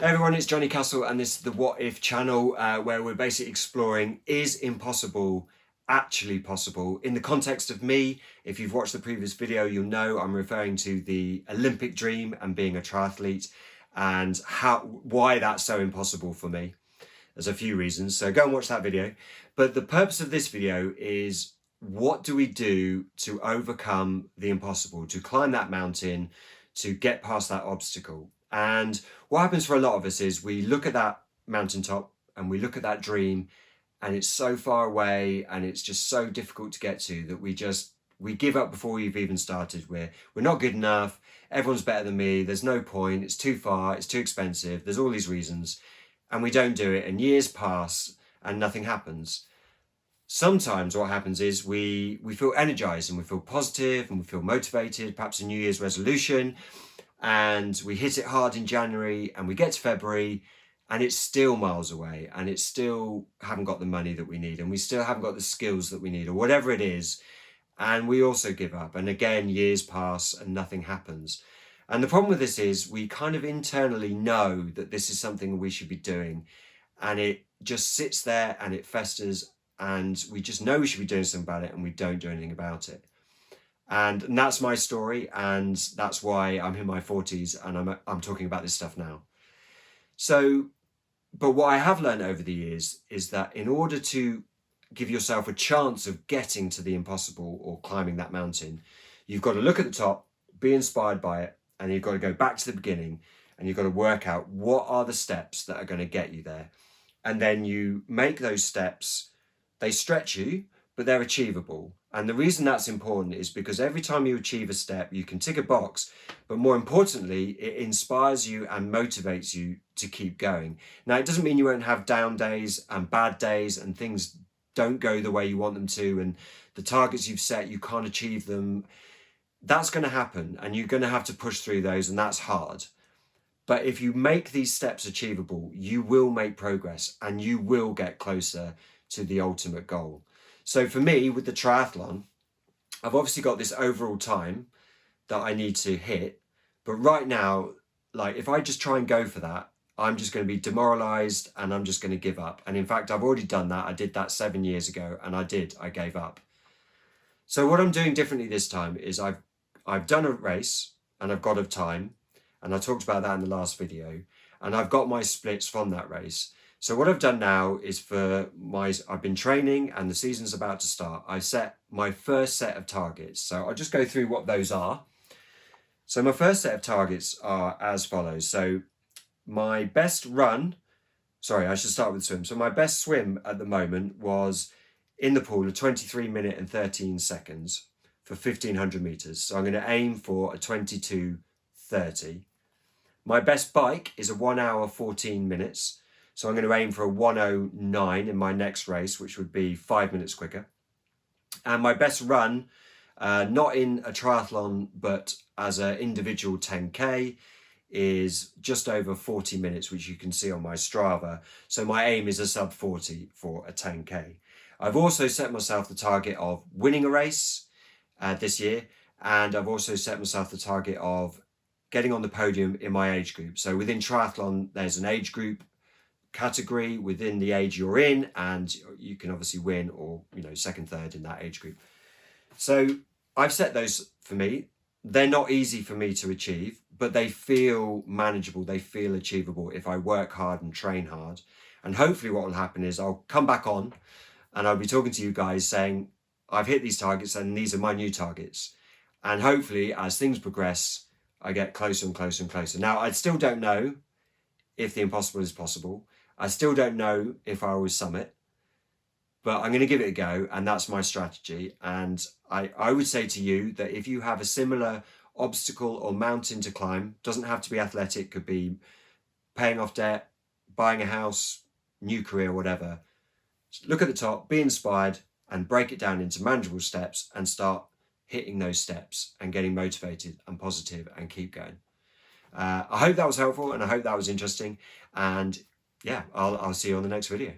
Hey everyone, it's Johnny Castle and this is the What If channel where we're basically exploring, is impossible actually possible? In the context of me, if you've watched the previous video, you'll know I'm referring to the Olympic dream and being a triathlete and why that's so impossible for me. There's a few reasons, so go and watch that video. But the purpose of this video is, what do we do to overcome the impossible, to climb that mountain, to get past that obstacle? And what happens for a lot of us is we look at that mountaintop and we look at that dream and it's so far away and it's just so difficult to get to that we give up before we've even started. We're not good enough. Everyone's better than me. There's no point. It's too far. It's too expensive. There's all these reasons. And we don't do it, and years pass and nothing happens. Sometimes what happens is we feel energized and we feel positive and we feel motivated, perhaps a New Year's resolution, and we hit it hard in January and we get to February and it's still miles away and it's still haven't got the money that we need and we still haven't got the skills that we need or whatever it is, and we also give up, and again years pass and nothing happens. And the problem with this is we kind of internally know that this is something we should be doing, and it just sits there and it festers, and we just know we should be doing something about it and we don't do anything about it. And that's my story, and that's why I'm in my 40s and I'm talking about this stuff now. So, but what I have learned over the years is that in order to give yourself a chance of getting to the impossible or climbing that mountain, you've got to look at the top, be inspired by it, and you've got to go back to the beginning and you've got to work out what are the steps that are going to get you there. And then you make those steps, they stretch you, but they're achievable. And the reason that's important is because every time you achieve a step, you can tick a box, but more importantly, it inspires you and motivates you to keep going. Now, it doesn't mean you won't have down days and bad days and things don't go the way you want them to, and the targets you've set, you can't achieve them. That's going to happen and you're going to have to push through those, and that's hard. But if you make these steps achievable, you will make progress and you will get closer to the ultimate goal. So for me, with the triathlon, I've obviously got this overall time that I need to hit. But right now, like if I just try and go for that, I'm just going to be demoralized and I'm just going to give up. And in fact, I've already done that. I did that 7 years ago and I gave up. So what I'm doing differently this time is I've done a race and I've got a time, and I talked about that in the last video, and I've got my splits from that race. So what I've done now is I've been training and the season's about to start. I set my first set of targets. So I'll just go through what those are. So my first set of targets are as follows. So my best run, sorry, I should start with swim. So my best swim at the moment was in the pool, a 23 minute and 13 seconds for 1500 meters. So I'm going to aim for a 22:30. My best bike is a 1 hour 14 minutes. So I'm going to aim for a 1:09 in my next race, which would be 5 minutes quicker. And my best run, not in a triathlon, but as an individual 10K, is just over 40 minutes, which you can see on my Strava. So my aim is a sub 40 for a 10K. I've also set myself the target of winning a race this year. And I've also set myself the target of getting on the podium in my age group. So within triathlon, there's an age group category within the age you're in, and you can obviously win or, second, third in that age group. So I've set those for me. They're not easy for me to achieve, but they feel manageable. They feel achievable if I work hard and train hard. And hopefully what will happen is I'll come back on and I'll be talking to you guys saying, I've hit these targets and these are my new targets. And hopefully as things progress, I get closer and closer and closer. Now, I still don't know if the impossible is possible. I still don't know if I will summit, but I'm going to give it a go, and that's my strategy. And I would say to you that if you have a similar obstacle or mountain to climb, doesn't have to be athletic, could be paying off debt, buying a house, new career, whatever. Look at the top, be inspired, and break it down into manageable steps and start hitting those steps and getting motivated and positive and keep going. I hope that was helpful and I hope that was interesting. And yeah, I'll see you on the next video.